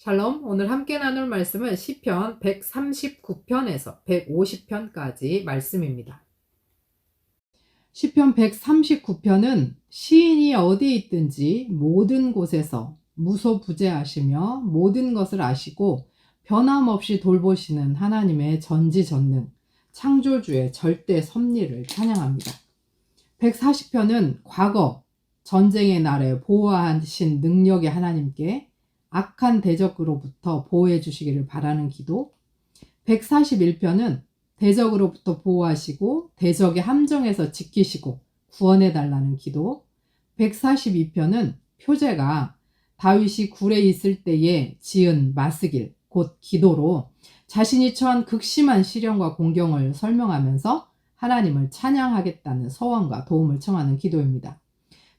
샬롬, 오늘 함께 나눌 말씀은 시편 139편에서 150편까지 말씀입니다. 시편 139편은 시인이 어디에 있든지 모든 곳에서 무소부재하시며 모든 것을 아시고 변함없이 돌보시는 하나님의 전지전능, 창조주의 절대 섭리를 찬양합니다. 140편은 과거, 전쟁의 날에 보호하신 능력의 하나님께 악한 대적으로부터 보호해 주시기를 바라는 기도. 141편은 대적으로부터 보호하시고 대적의 함정에서 지키시고 구원해 달라는 기도. 142편은 표제가 다윗이 굴에 있을 때에 지은 마스길, 곧 기도로 자신이 처한 극심한 시련과 공경을 설명하면서 하나님을 찬양하겠다는 소원과 도움을 청하는 기도입니다.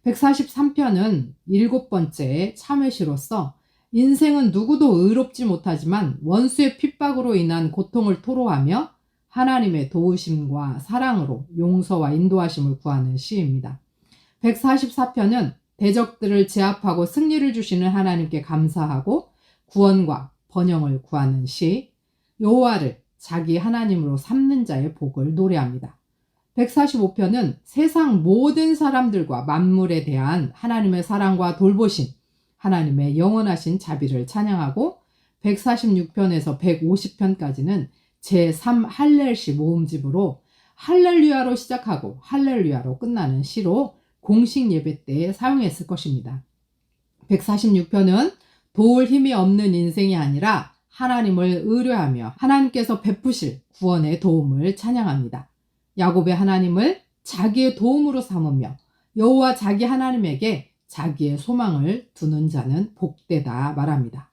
143편은 7번째 참회시로서 인생은 누구도 의롭지 못하지만 원수의 핍박으로 인한 고통을 토로하며 하나님의 도우심과 사랑으로 용서와 인도하심을 구하는 시입니다. 144편은 대적들을 제압하고 승리를 주시는 하나님께 감사하고 구원과 번영을 구하는 시, 여호와를 자기 하나님으로 삼는 자의 복을 노래합니다. 145편은 세상 모든 사람들과 만물에 대한 하나님의 사랑과 돌보심, 하나님의 영원하신 자비를 찬양하고 146편에서 150편까지는 제3 할렐시 모음집으로 할렐루야로 시작하고 할렐루야로 끝나는 시로 공식 예배 때 사용했을 것입니다. 146편은 도울 힘이 없는 인생이 아니라 하나님을 의뢰하며 하나님께서 베푸실 구원의 도움을 찬양합니다. 야곱의 하나님을 자기의 도움으로 삼으며 여호와 자기 하나님에게 자기의 소망을 두는 자는 복되다 말합니다.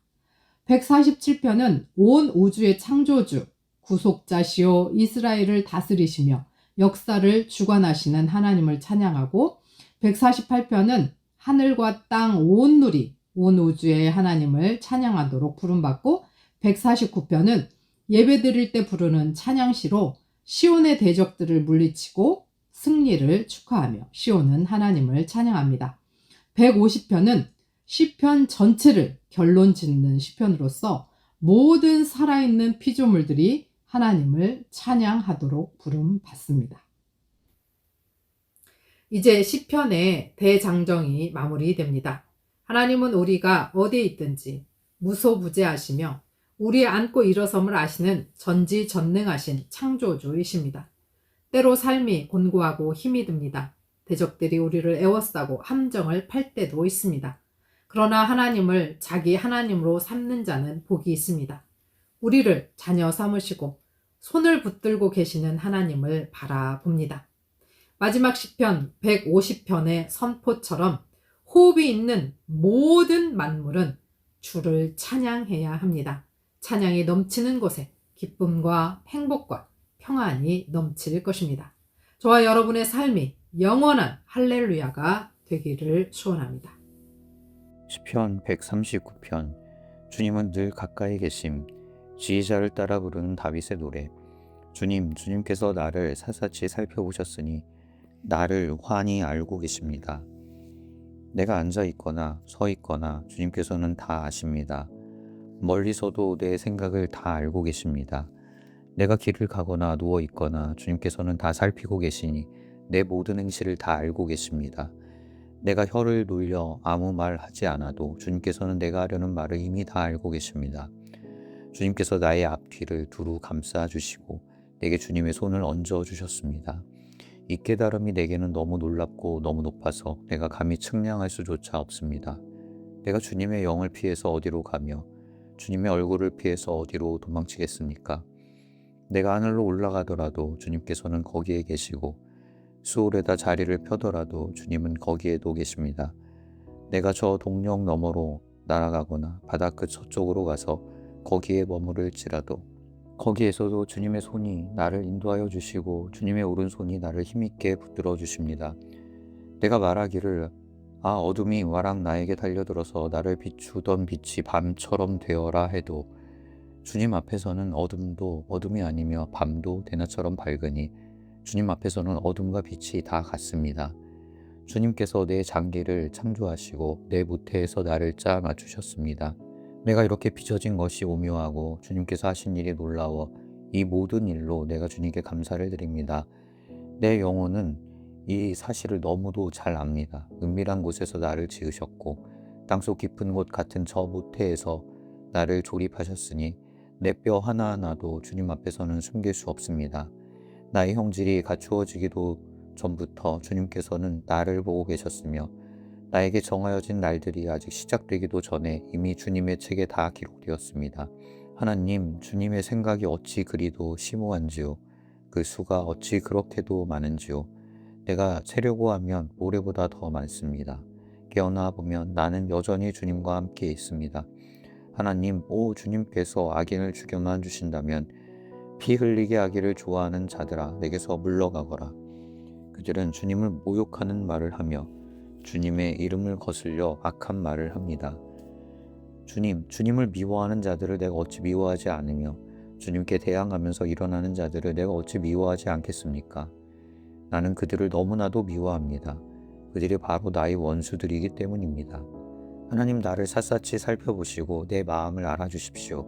147편은 온 우주의 창조주, 구속자시오 이스라엘을 다스리시며 역사를 주관하시는 하나님을 찬양하고 148편은 하늘과 땅 온 누리, 온 우주의 하나님을 찬양하도록 부름받고 149편은 예배드릴 때 부르는 찬양시로 시온의 대적들을 물리치고 승리를 축하하며 시온은 하나님을 찬양합니다. 150편은 시편 전체를 결론 짓는 시편으로서 모든 살아있는 피조물들이 하나님을 찬양하도록 부름받습니다. 이제 시편의 대장정이 마무리됩니다. 하나님은 우리가 어디에 있든지 무소부재하시며 우리의 앉고 일어섬을 아시는 전지전능하신 창조주이십니다. 때로 삶이 곤고하고 힘이 듭니다. 대적들이 우리를 애워싸고 함정을 팔 때도 있습니다. 그러나 하나님을 자기 하나님으로 삼는 자는 복이 있습니다. 우리를 자녀 삼으시고 손을 붙들고 계시는 하나님을 바라봅니다. 마지막 시편 150편의 선포처럼 호흡이 있는 모든 만물은 주를 찬양해야 합니다. 찬양이 넘치는 곳에 기쁨과 행복과 평안이 넘칠 것입니다. 저와 여러분의 삶이 영원한 할렐루야가 되기를 소원합니다. 시편 139편. 주님은 늘 가까이 계심. 지휘자를 따라 부르는 다윗의 노래. 주님께서 나를 사사치 살펴보셨으니 나를 환히 알고 계십니다. 내가 앉아 있거나 서 있거나 주님께서는 다 아십니다. 멀리서도 내 생각을 다 알고 계십니다. 내가 길을 가거나 누워 있거나 주님께서는 다 살피고 계시니 내 모든 행실을 다 알고 계십니다. 내가 혀를 놀려 아무 말 하지 않아도 주님께서는 내가 하려는 말을 이미 다 알고 계십니다. 주님께서 나의 앞뒤를 두루 감싸 주시고 내게 주님의 손을 얹어 주셨습니다. 이 깨달음이 내게는 너무 놀랍고 너무 높아서 내가 감히 측량할 수조차 없습니다. 내가 주님의 영을 피해서 어디로 가며 주님의 얼굴을 피해서 어디로 도망치겠습니까? 내가 하늘로 올라가더라도 주님께서는 거기에 계시고 수월에다 자리를 펴더라도 주님은 거기에도 계십니다. 내가 저 동력 너머로 날아가거나 바다 끝 저쪽으로 가서 거기에 머무를지라도 거기에서도 주님의 손이 나를 인도하여 주시고 주님의 오른손이 나를 힘있게 붙들어 주십니다. 내가 말하기를 어둠이 와락 나에게 달려들어서 나를 비추던 빛이 밤처럼 되어라 해도 주님 앞에서는 어둠도 어둠이 아니며 밤도 대낮처럼 밝으니 주님 앞에서는 어둠과 빛이 다 같습니다. 주님께서 내 장기를 창조하시고 내 모태에서 나를 짜 맞추셨습니다. 내가 이렇게 빚어진 것이 오묘하고 주님께서 하신 일이 놀라워 이 모든 일로 내가 주님께 감사를 드립니다. 내 영혼은 이 사실을 너무도 잘 압니다. 은밀한 곳에서 나를 지으셨고 땅속 깊은 곳 같은 저 모태에서 나를 조립하셨으니 내 뼈 하나하나도 주님 앞에서는 숨길 수 없습니다. 나의 형질이 갖추어지기도 전부터 주님께서는 나를 보고 계셨으며 나에게 정하여진 날들이 아직 시작되기도 전에 이미 주님의 책에 다 기록되었습니다. 하나님, 주님의 생각이 어찌 그리도 심오한지요. 그 수가 어찌 그렇게도 많은지요. 내가 세려고 하면 모래보다 더 많습니다. 깨어나 보면 나는 여전히 주님과 함께 있습니다. 하나님, 오 주님께서 악인을 죽여만 주신다면 피 흘리게 하기를 좋아하는 자들아 내게서 물러가거라. 그들은 주님을 모욕하는 말을 하며 주님의 이름을 거슬려 악한 말을 합니다. 주님을 미워하는 자들을 내가 어찌 미워하지 않으며 주님께 대항하면서 일어나는 자들을 내가 어찌 미워하지 않겠습니까? 나는 그들을 너무나도 미워합니다. 그들이 바로 나의 원수들이기 때문입니다. 하나님, 나를 샅샅이 살펴보시고 내 마음을 알아주십시오.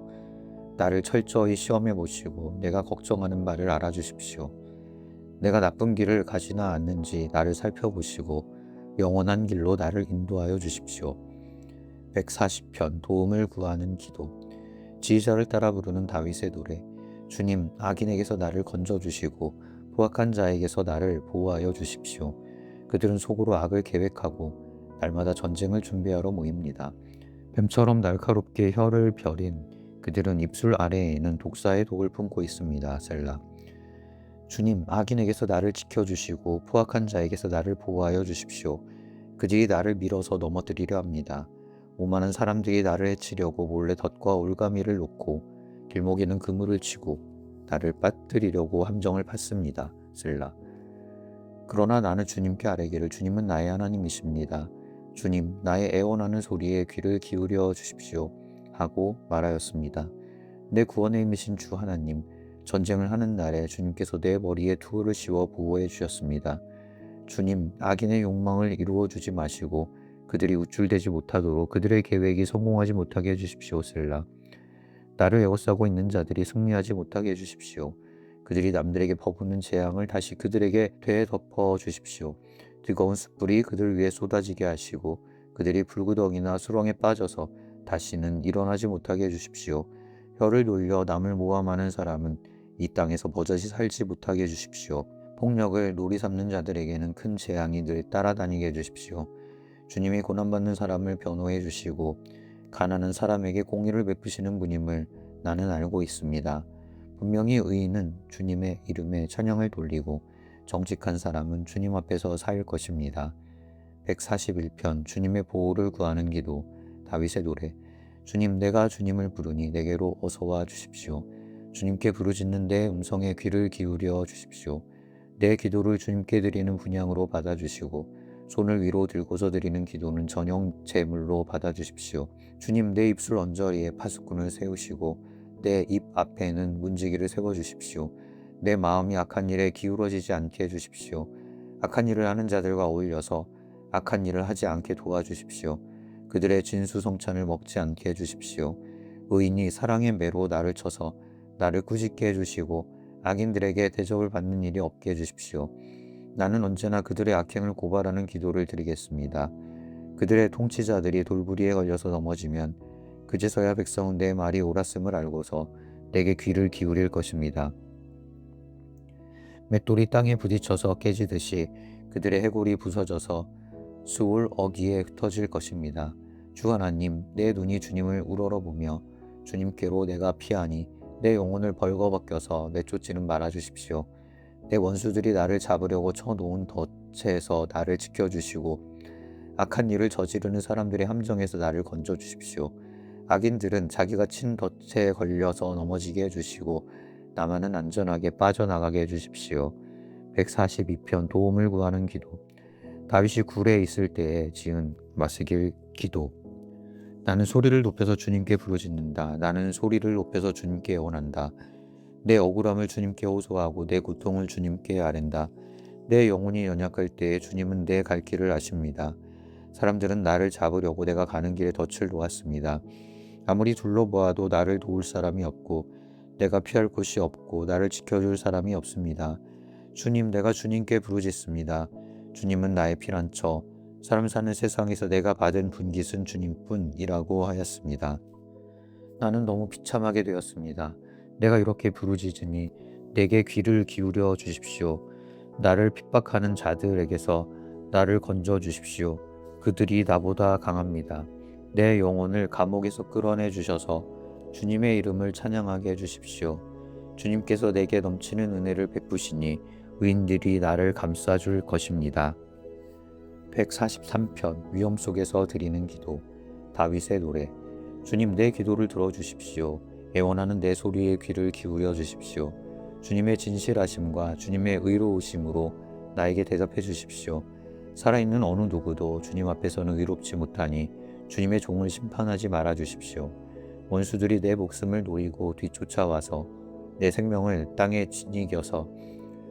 나를 철저히 시험해 보시고 내가 걱정하는 바를 알아주십시오. 내가 나쁜 길을 가지나 않는지 나를 살펴보시고 영원한 길로 나를 인도하여 주십시오. 140편 도움을 구하는 기도. 지휘자를 따라 부르는 다윗의 노래. 주님, 악인에게서 나를 건져주시고 포악한 자에게서 나를 보호하여 주십시오. 그들은 속으로 악을 계획하고 날마다 전쟁을 준비하러 모입니다. 뱀처럼 날카롭게 혀를 벼린 그들은 입술 아래에는 독사의 독을 품고 있습니다. 셀라. 주님, 악인에게서 나를 지켜주시고 포악한 자에게서 나를 보호하여 주십시오. 그들이 나를 밀어서 넘어뜨리려 합니다. 오만한 사람들이 나를 해치려고 몰래 덫과 올가미를 놓고 길목에는 그물을 치고 나를 빠뜨리려고 함정을 팠습니다. 셀라. 그러나 나는 주님께 아뢰기를 주님은 나의 하나님이십니다. 주님, 나의 애원하는 소리에 귀를 기울여 주십시오. 하고 말하였습니다. 내 구원의 힘이신 주 하나님, 전쟁을 하는 날에 주님께서 내 머리에 투구를 씌워 보호해 주셨습니다. 주님, 악인의 욕망을 이루어 주지 마시고 그들이 우쭐대지 못하도록 그들의 계획이 성공하지 못하게 해주십시오. 셀라. 나를 에워싸고 있는 자들이 승리하지 못하게 해주십시오. 그들이 남들에게 퍼붓는 재앙을 다시 그들에게 되덮어 주십시오. 뜨거운 숯불이 그들 위에 쏟아지게 하시고 그들이 불구덩이나 수렁에 빠져서 다시는 일어나지 못하게 해주십시오. 혀를 놀려 남을 모함하는 사람은 이 땅에서 버젓이 살지 못하게 해주십시오. 폭력을 놀이 삼는 자들에게는 큰 재앙이 늘 따라다니게 해주십시오. 주님이 고난받는 사람을 변호해 주시고 가난한 사람에게 공의를 베푸시는 분임을 나는 알고 있습니다. 분명히 의인은 주님의 이름에 찬양을 돌리고 정직한 사람은 주님 앞에서 사일 것입니다. 141편 주님의 보호를 구하는 기도. 다윗의 노래. 주님, 내가 주님을 부르니 내게로 어서와 주십시오. 주님께 부르짖는 내 음성에 귀를 기울여 주십시오. 내 기도를 주님께 드리는 분향으로 받아주시고 손을 위로 들고서 드리는 기도는 전용 제물로 받아주십시오. 주님, 내 입술 언저리에 파수꾼을 세우시고 내 입 앞에는 문지기를 세워주십시오. 내 마음이 악한 일에 기울어지지 않게 해주십시오. 악한 일을 하는 자들과 어울려서 악한 일을 하지 않게 도와주십시오. 그들의 진수성찬을 먹지 않게 해주십시오. 의인이 사랑의 매로 나를 쳐서 나를 꾸짖게 해주시고 악인들에게 대접을 받는 일이 없게 해주십시오. 나는 언제나 그들의 악행을 고발하는 기도를 드리겠습니다. 그들의 통치자들이 돌부리에 걸려서 넘어지면 그제서야 백성은 내 말이 옳았음을 알고서 내게 귀를 기울일 것입니다. 맷돌이 땅에 부딪혀서 깨지듯이 그들의 해골이 부서져서 수울 어귀에 흩어질 것입니다. 주 하나님, 내 눈이 주님을 우러러보며 주님께로 내가 피하니 내 영혼을 벌거벗겨서 내쫓지는 말아주십시오. 내 원수들이 나를 잡으려고 쳐놓은 덫에서 나를 지켜주시고 악한 일을 저지르는 사람들의 함정에서 나를 건져주십시오. 악인들은 자기가 친 덫에 걸려서 넘어지게 해주시고 나만은 안전하게 빠져나가게 해주십시오. 142편 도움을 구하는 기도. 다윗이 굴에 있을 때에 지은 마스길 기도. 나는 소리를 높여서 주님께 부르짖는다. 나는 소리를 높여서 주님께 애원한다. 내 억울함을 주님께 호소하고 내 고통을 주님께 아랜다. 내 영혼이 연약할 때에 주님은 내 갈 길을 아십니다. 사람들은 나를 잡으려고 내가 가는 길에 덫을 놓았습니다. 아무리 둘러보아도 나를 도울 사람이 없고 내가 피할 곳이 없고 나를 지켜줄 사람이 없습니다. 주님, 내가 주님께 부르짖습니다. 주님은 나의 피난처, 사람 사는 세상에서 내가 받은 분깃은 주님뿐이라고 하였습니다. 나는 너무 비참하게 되었습니다. 내가 이렇게 부르짖으니 내게 귀를 기울여 주십시오. 나를 핍박하는 자들에게서 나를 건져 주십시오. 그들이 나보다 강합니다. 내 영혼을 감옥에서 끌어내 주셔서 주님의 이름을 찬양하게 해 주십시오. 주님께서 내게 넘치는 은혜를 베푸시니 의인들이 나를 감싸줄 것입니다. 143편 위험 속에서 드리는 기도. 다윗의 노래. 주님, 내 기도를 들어주십시오. 애원하는 내 소리에 귀를 기울여 주십시오. 주님의 진실하심과 주님의 의로우심으로 나에게 대답해 주십시오. 살아있는 어느 누구도 주님 앞에서는 의롭지 못하니 주님의 종을 심판하지 말아 주십시오. 원수들이 내 목숨을 노리고 뒤쫓아와서 내 생명을 땅에 짓이겨서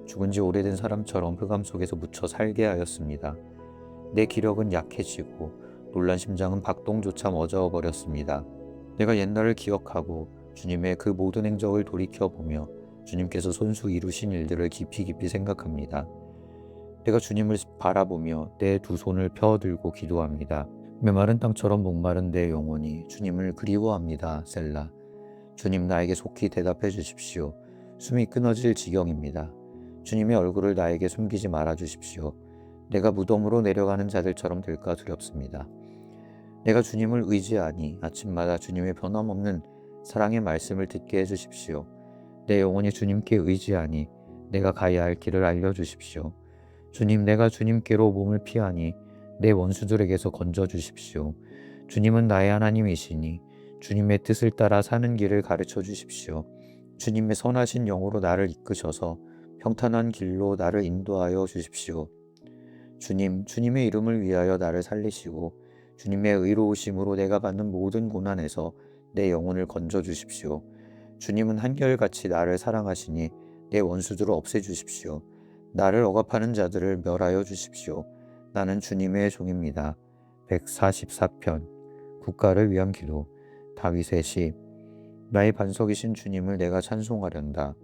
죽은 지 오래된 사람처럼 흑암 속에서 묻혀 살게 하였습니다. 내 기력은 약해지고 놀란 심장은 박동조차 멎어버렸습니다. 내가 옛날을 기억하고 주님의 그 모든 행적을 돌이켜보며 주님께서 손수 이루신 일들을 깊이 생각합니다. 내가 주님을 바라보며 내 두 손을 펴들고 기도합니다. 메마른 땅처럼 목마른 내 영혼이 주님을 그리워합니다. 셀라. 주님, 나에게 속히 대답해 주십시오. 숨이 끊어질 지경입니다. 주님의 얼굴을 나에게 숨기지 말아 주십시오. 내가 무덤으로 내려가는 자들처럼 될까 두렵습니다. 내가 주님을 의지하니 아침마다 주님의 변함없는 사랑의 말씀을 듣게 해주십시오. 내 영혼이 주님께 의지하니 내가 가야 할 길을 알려주십시오. 주님, 내가 주님께로 몸을 피하니 내 원수들에게서 건져주십시오. 주님은 나의 하나님이시니 주님의 뜻을 따라 사는 길을 가르쳐 주십시오. 주님의 선하신 영으로 나를 이끄셔서 평탄한 길로 나를 인도하여 주십시오. 주님, 주님의 이름을 위하여 나를 살리시고 주님의 의로우심으로 내가 받는 모든 고난에서 내 영혼을 건져 주십시오. 주님은 한결같이 나를 사랑하시니 내 원수들을 없애주십시오. 나를 억압하는 자들을 멸하여 주십시오. 나는 주님의 종입니다. 144편 국가를 위한 기도. 다윗의 시. 나의 반석이신 주님을 내가 찬송하련다.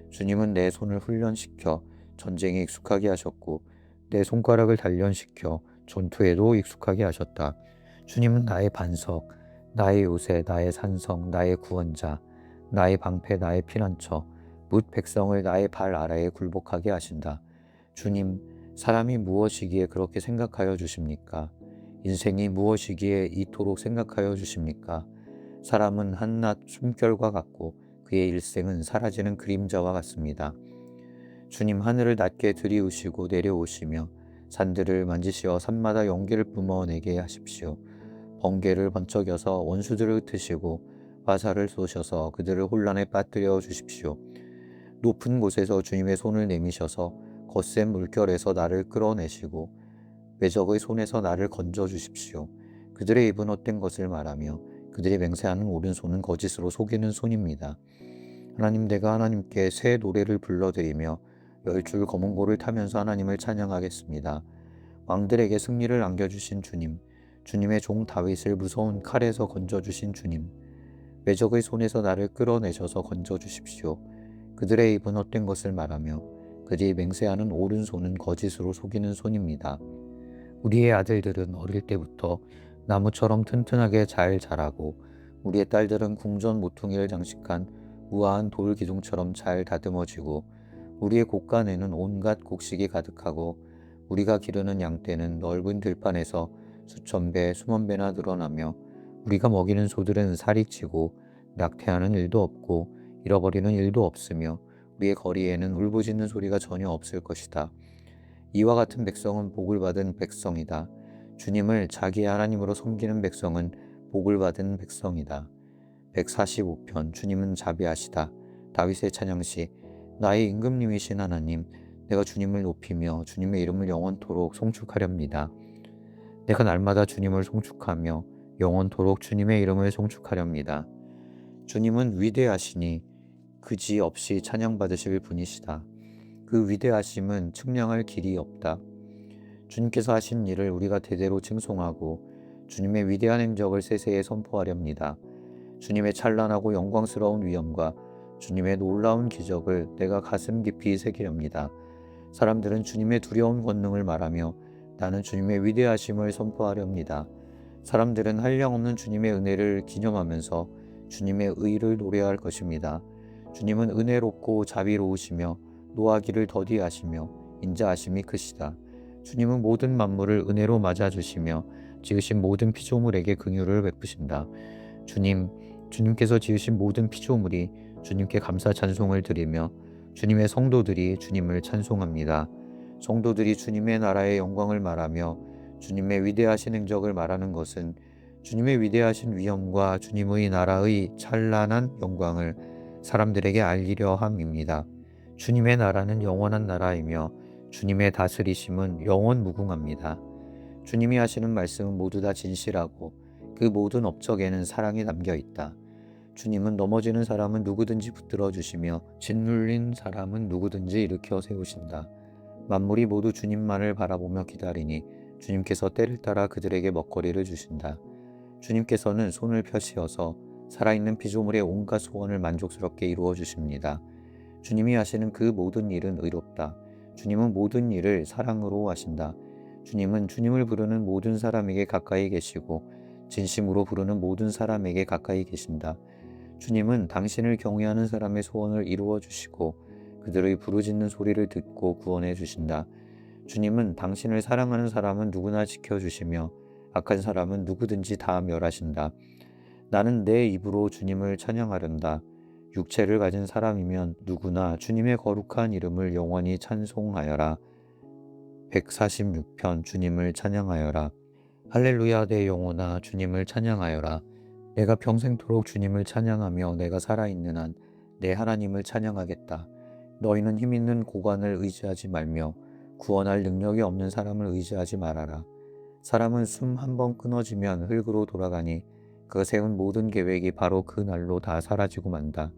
주님은 내 손을 훈련시켜 전쟁에 익숙하게 하셨고 내 손가락을 단련시켜 전투에도 익숙하게 하셨다. 주님은 나의 반석, 나의 요새, 나의 산성, 나의 구원자, 나의 방패, 나의 피난처, 뭇 백성을 나의 발 아래에 굴복하게 하신다. 주님, 사람이 무엇이기에 그렇게 생각하여 주십니까? 인생이 무엇이기에 이토록 생각하여 주십니까? 사람은 한낱 숨결과 같고 그의 일생은 사라지는 그림자와 같습니다. 주님, 하늘을 낮게 들이우시고 내려오시며 산들을 만지시어 산마다 연기를 뿜어내게 하십시오. 번개를 번쩍여서 원수들을 흩으시고 화살을 쏘셔서 그들을 혼란에 빠뜨려 주십시오. 높은 곳에서 주님의 손을 내미셔서 거센 물결에서 나를 끌어내시고 외적의 손에서 나를 건져 주십시오. 그들의 입은 헛된 것을 말하며 그들이 맹세하는 오른손은 거짓으로 속이는 손입니다. 하나님, 내가 하나님께 새 노래를 불러드리며 10줄 검은고를 타면서 하나님을 찬양하겠습니다. 왕들에게 승리를 안겨주신 주님, 주님의 종 다윗을 무서운 칼에서 건져주신 주님, 외적의 손에서 나를 끌어내셔서 건져주십시오. 그들의 입은 헛된 것을 말하며 그들이 맹세하는 오른손은 거짓으로 속이는 손입니다. 우리의 아들들은 어릴 때부터 나무처럼 튼튼하게 잘 자라고 우리의 딸들은 궁전 모퉁이를 장식한 우아한 돌 기둥처럼 잘 다듬어지고 우리의 곳간에는 온갖 곡식이 가득하고 우리가 기르는 양떼는 넓은 들판에서 수천 배, 수만 배나 늘어나며 우리가 먹이는 소들은 살이 찌고 낙태하는 일도 없고 잃어버리는 일도 없으며 우리의 거리에는 울부짖는 소리가 전혀 없을 것이다. 이와 같은 백성은 복을 받은 백성이다. 주님을 자기의 하나님으로 섬기는 백성은 복을 받은 백성이다. 145편 주님은 자비하시다. 다윗의 찬양시. 나의 임금님이신 하나님, 내가 주님을 높이며 주님의 이름을 영원토록 송축하렵니다. 내가 날마다 주님을 송축하며 영원토록 주님의 이름을 송축하렵니다. 주님은 위대하시니 그지 없이 찬양받으실 분이시다. 그 위대하심은 측량할 길이 없다. 주님께서 하신 일을 우리가 대대로 칭송하고 주님의 위대한 행적을 세세에 선포하렵니다. 주님의 찬란하고 영광스러운 위엄과 주님의 놀라운 기적을 내가 가슴 깊이 새기렵니다. 사람들은 주님의 두려운 권능을 말하며 나는 주님의 위대하심을 선포하렵니다. 사람들은 한량없는 주님의 은혜를 기념하면서 주님의 의를 노래할 것입니다. 주님은 은혜롭고 자비로우시며 노하기를 더디하시며 인자하심이 크시다. 주님은 모든 만물을 은혜로 맞아주시며 지으신 모든 피조물에게 긍휼을 베푸신다. 주님께서 지으신 모든 피조물이 주님께 감사 찬송을 드리며 주님의 성도들이 주님을 찬송합니다. 성도들이 주님의 나라의 영광을 말하며 주님의 위대하신 행적을 말하는 것은 주님의 위대하신 위엄과 주님의 나라의 찬란한 영광을 사람들에게 알리려 함입니다. 주님의 나라는 영원한 나라이며 주님의 다스리심은 영원 무궁합니다. 주님이 하시는 말씀은 모두 다 진실하고 그 모든 업적에는 사랑이 담겨 있다. 주님은 넘어지는 사람은 누구든지 붙들어 주시며 짓눌린 사람은 누구든지 일으켜 세우신다. 만물이 모두 주님만을 바라보며 기다리니 주님께서 때를 따라 그들에게 먹거리를 주신다. 주님께서는 손을 펴시어서 살아있는 피조물의 온갖 소원을 만족스럽게 이루어 주십니다. 주님이 하시는 그 모든 일은 의롭다. 주님은 모든 일을 사랑으로 하신다. 주님은 주님을 부르는 모든 사람에게 가까이 계시고 진심으로 부르는 모든 사람에게 가까이 계신다. 주님은 당신을 경외하는 사람의 소원을 이루어 주시고 그들의 부르짖는 소리를 듣고 구원해 주신다. 주님은 당신을 사랑하는 사람은 누구나 지켜주시며 악한 사람은 누구든지 다 멸하신다. 나는 내 입으로 주님을 찬양하련다. 육체를 가진 사람이면 누구나 주님의 거룩한 이름을 영원히 찬송하여라. 146편 주님을 찬양하여라. 할렐루야 내 영혼아 주님을 찬양하여라. 내가 평생토록 주님을 찬양하며 내가 살아있는 한 내 하나님을 찬양하겠다. 너희는 힘있는 고관을 의지하지 말며 구원할 능력이 없는 사람을 의지하지 말아라. 사람은 숨 한 번 끊어지면 흙으로 돌아가니 그 세운 모든 계획이 바로 그 날로 다 사라지고 만다.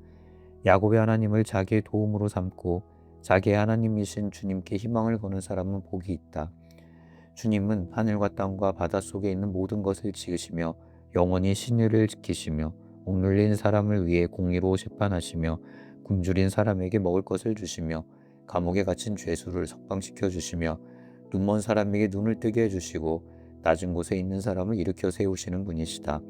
야곱의 하나님을 자기의 도움으로 삼고 자기의 하나님이신 주님께 희망을 거는 사람은 복이 있다. 주님은 하늘과 땅과 바닷속에 있는 모든 것을 지으시며 영원히 신의를 지키시며 억눌린 사람을 위해 공의로 재판하시며 굶주린 사람에게 먹을 것을 주시며 감옥에 갇힌 죄수를 석방시켜 주시며 눈먼 사람에게 눈을 뜨게 해주시고 낮은 곳에 있는 사람을 일으켜 세우시는 분이시다.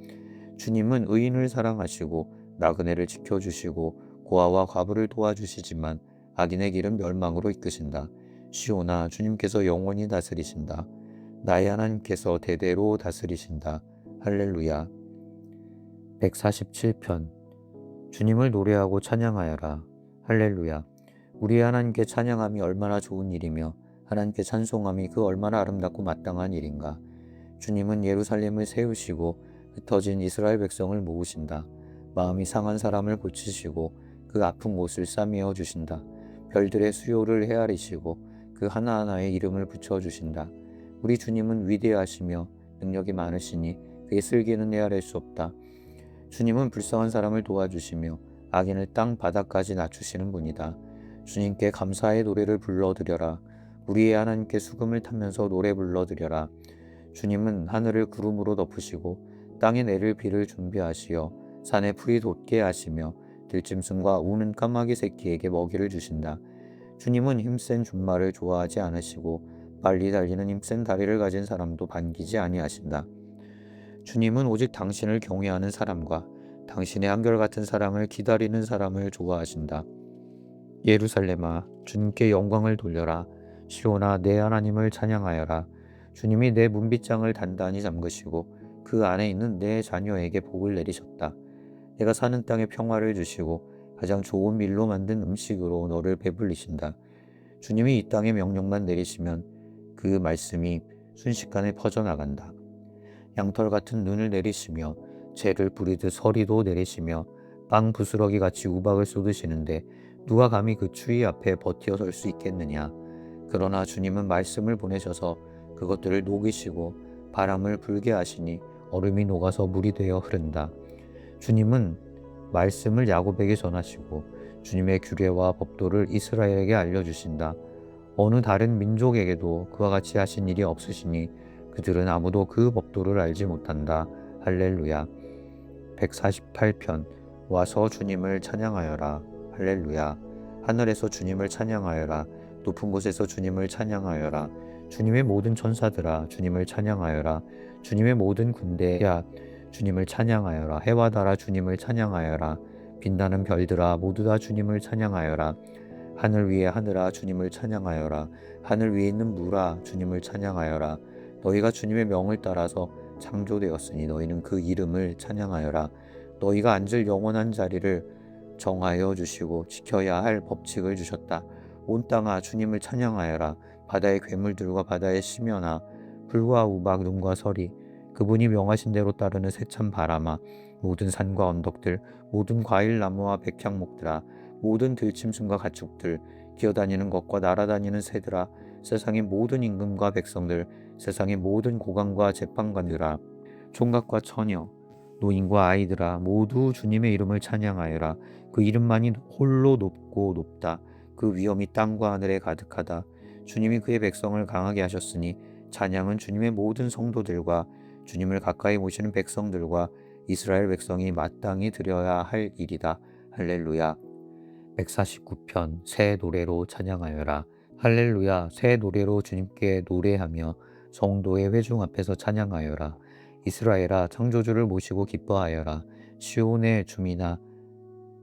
주님은 의인을 사랑하시고 나그네를 지켜주시고 고아와 과부를 도와주시지만 악인의 길은 멸망으로 이끄신다. 시온아 주님께서 영원히 다스리신다. 나의 하나님께서 대대로 다스리신다. 할렐루야. 147편 주님을 노래하고 찬양하여라. 할렐루야. 우리의 하나님께 찬양함이 얼마나 좋은 일이며 하나님께 찬송함이 그 얼마나 아름답고 마땅한 일인가. 주님은 예루살렘을 세우시고 흩어진 이스라엘 백성을 모으신다. 마음이 상한 사람을 고치시고 그 아픈 곳을 싸매어 주신다. 별들의 수요를 헤아리시고 그 하나하나의 이름을 붙여주신다. 우리 주님은 위대하시며 능력이 많으시니 그의 슬기는 헤아릴 수 없다. 주님은 불쌍한 사람을 도와주시며 악인을 땅 바닥까지 낮추시는 분이다. 주님께 감사의 노래를 불러드려라. 우리의 하나님께 수금을 타면서 노래 불러드려라. 주님은 하늘을 구름으로 덮으시고 땅에 내릴 비를 준비하시어 산에 풀이 돋게 하시며 들짐승과 우는 까마귀 새끼에게 먹이를 주신다. 주님은 힘센 준말을 좋아하지 않으시고 빨리 달리는 힘센 다리를 가진 사람도 반기지 아니하신다. 주님은 오직 당신을 경외하는 사람과 당신의 한결같은 사랑을 기다리는 사람을 좋아하신다. 예루살렘아 주님께 영광을 돌려라. 시온아 내 하나님을 찬양하여라. 주님이 내 문빗장을 단단히 잠그시고 그 안에 있는 내 자녀에게 복을 내리셨다. 내가 사는 땅에 평화를 주시고 가장 좋은 밀로 만든 음식으로 너를 배불리신다. 주님이 이 땅에 명령만 내리시면 그 말씀이 순식간에 퍼져나간다. 양털 같은 눈을 내리시며 재를 부리듯 서리도 내리시며 빵 부스러기 같이 우박을 쏟으시는데 누가 감히 그 추위 앞에 버티어 설 수 있겠느냐. 그러나 주님은 말씀을 보내셔서 그것들을 녹이시고 바람을 불게 하시니 얼음이 녹아서 물이 되어 흐른다. 주님은 말씀을 야곱에게 전하시고 주님의 규례와 법도를 이스라엘에게 알려주신다. 어느 다른 민족에게도 그와 같이 하신 일이 없으시니 그들은 아무도 그 법도를 알지 못한다. 할렐루야. 148편 와서 주님을 찬양하여라. 할렐루야. 하늘에서 주님을 찬양하여라. 높은 곳에서 주님을 찬양하여라. 주님의 모든 천사들아 주님을 찬양하여라. 주님의 모든 군대야 주님을 찬양하여라. 해와 달아 주님을 찬양하여라. 빛나는 별들아 모두 다 주님을 찬양하여라. 하늘 위에 하늘아 주님을 찬양하여라. 하늘 위에 있는 물아 주님을 찬양하여라. 너희가 주님의 명을 따라서 창조되었으니 너희는 그 이름을 찬양하여라. 너희가 앉을 영원한 자리를 정하여 주시고 지켜야 할 법칙을 주셨다. 온 땅아 주님을 찬양하여라. 바다의 괴물들과 바다의 심연아 불과 우박 눈과 서리 그분이 명하신 대로 따르는 세찬 바람아 모든 산과 언덕들 모든 과일나무와 백향목들아 모든 들짐승과 가축들 기어다니는 것과 날아다니는 새들아 세상의 모든 임금과 백성들 세상의 모든 고관과 재판관들아 총각과 처녀 노인과 아이들아 모두 주님의 이름을 찬양하여라. 그 이름만이 홀로 높고 높다. 그 위엄이 땅과 하늘에 가득하다. 주님이 그의 백성을 강하게 하셨으니 찬양은 주님의 모든 성도들과 주님을 가까이 모시는 백성들과 이스라엘 백성이 마땅히 드려야 할 일이다. 할렐루야. 149편 새 노래로 찬양하여라. 할렐루야. 새 노래로 주님께 노래하며 성도의 회중 앞에서 찬양하여라. 이스라엘아 창조주를 모시고 기뻐하여라. 시온의 주민아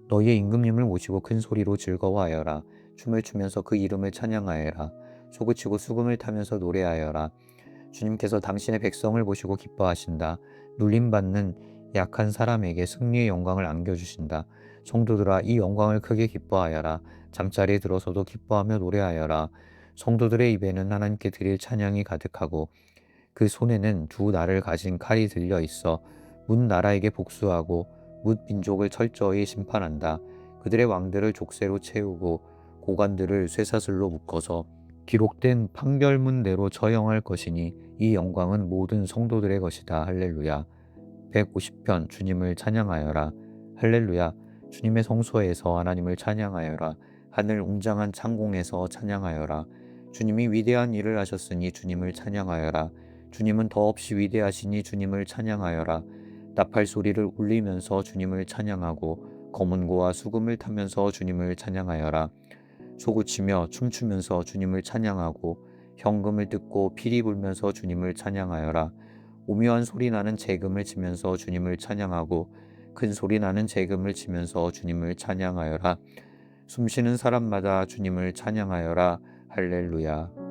너희의 임금님을 모시고 큰 소리로 즐거워하여라. 춤을 추면서 그 이름을 찬양하여라. 소그치고 수금을 타면서 노래하여라. 주님께서 당신의 백성을 보시고 기뻐하신다. 눌림받는 약한 사람에게 승리의 영광을 안겨주신다. 성도들아 이 영광을 크게 기뻐하여라. 잠자리에 들어서도 기뻐하며 노래하여라. 성도들의 입에는 하나님께 드릴 찬양이 가득하고 그 손에는 두 날을 가진 칼이 들려 있어 문 나라에게 복수하고 뭇 민족을 철저히 심판한다. 그들의 왕들을 족쇄로 채우고 고관들을 쇠사슬로 묶어서 기록된 판결문대로 처형할 것이니 이 영광은 모든 성도들의 것이다. 할렐루야. 150편 주님을 찬양하여라. 할렐루야. 주님의 성소에서 하나님을 찬양하여라. 하늘 웅장한 창공에서 찬양하여라. 주님이 위대한 일을 하셨으니 주님을 찬양하여라. 주님은 더없이 위대하시니 주님을 찬양하여라. 나팔 소리를 울리면서 주님을 찬양하고 검은고와 수금을 타면서 주님을 찬양하여라. 소구치며 춤추면서 주님을 찬양하고 현금을 뜯고 피리 불면서 주님을 찬양하여라. 오묘한 소리 나는 재금을 치면서 주님을 찬양하고 큰 소리 나는 재금을 치면서 주님을 찬양하여라. 숨쉬는 사람마다 주님을 찬양하여라. 할렐루야.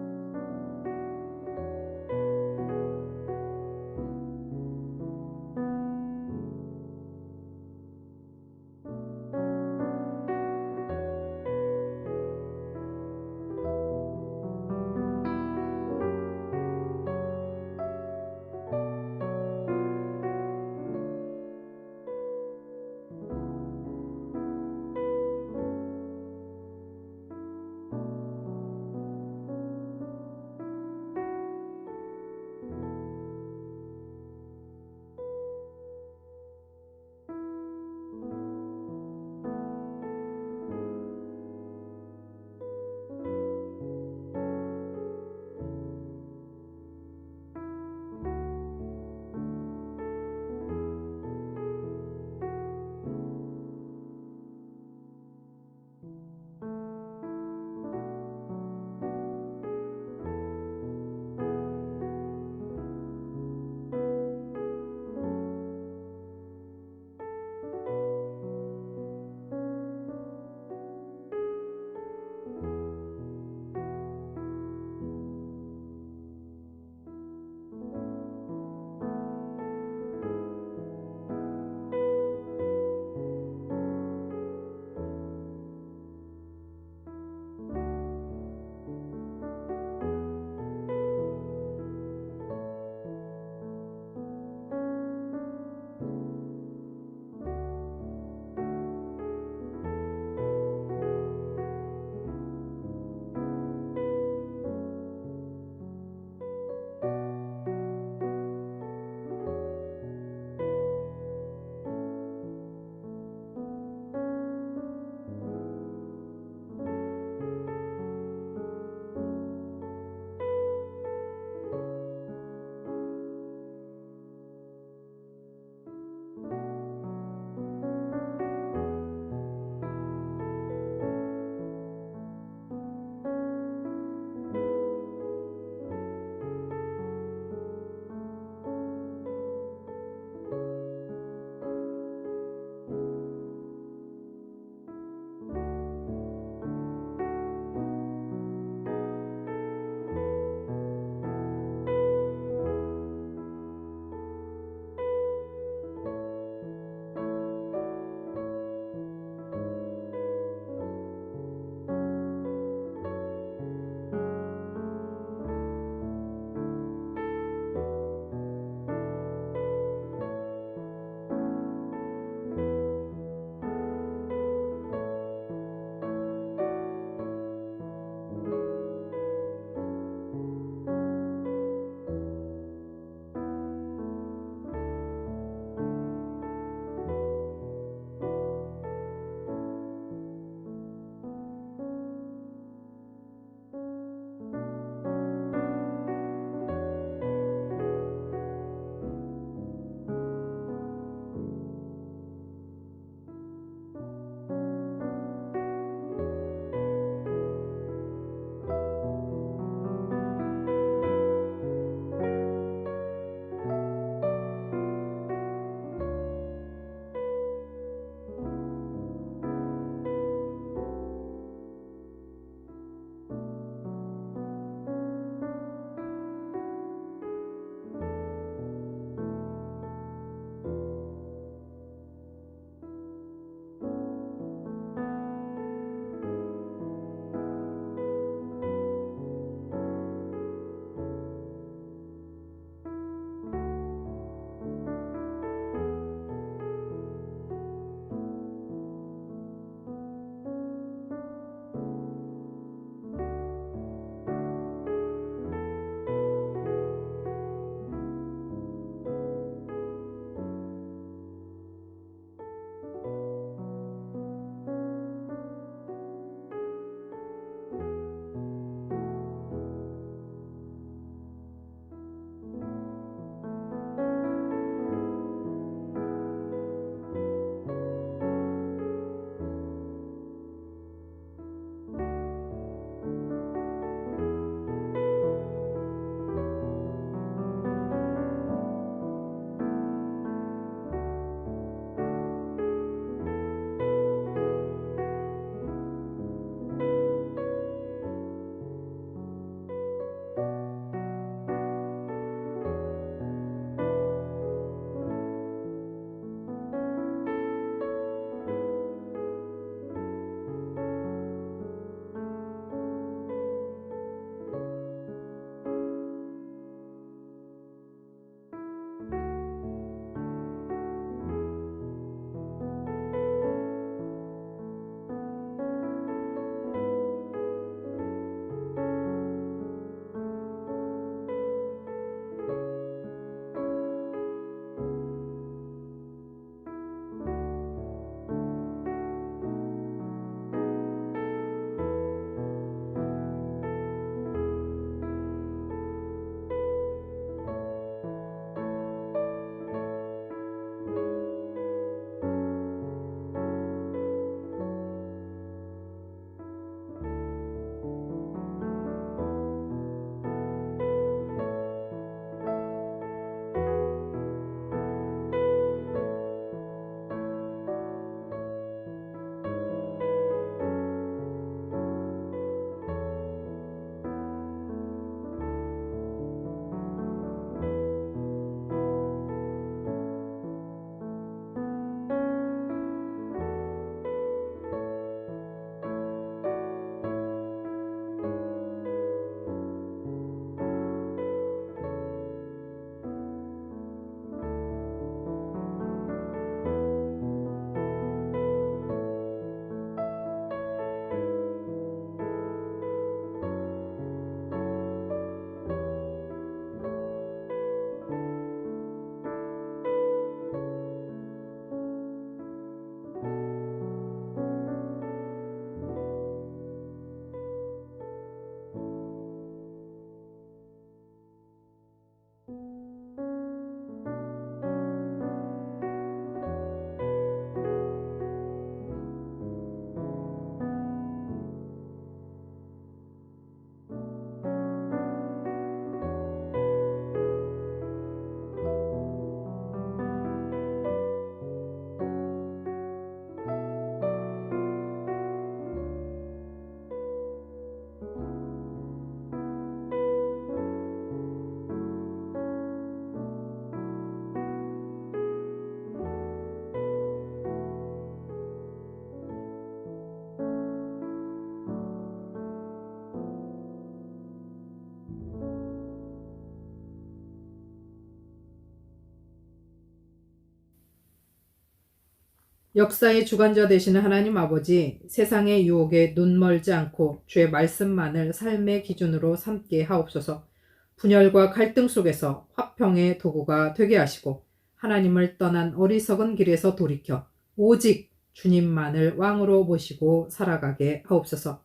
역사의 주관자 되시는 하나님 아버지, 세상의 유혹에 눈멀지 않고 주의 말씀만을 삶의 기준으로 삼게 하옵소서. 분열과 갈등 속에서 화평의 도구가 되게 하시고 하나님을 떠난 어리석은 길에서 돌이켜 오직 주님만을 왕으로 모시고 살아가게 하옵소서.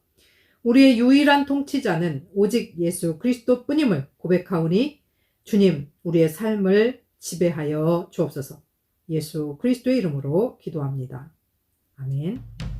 우리의 유일한 통치자는 오직 예수 그리스도뿐임을 고백하오니 주님, 우리의 삶을 지배하여 주옵소서. 예수 그리스도의 이름으로 기도합니다. 아멘.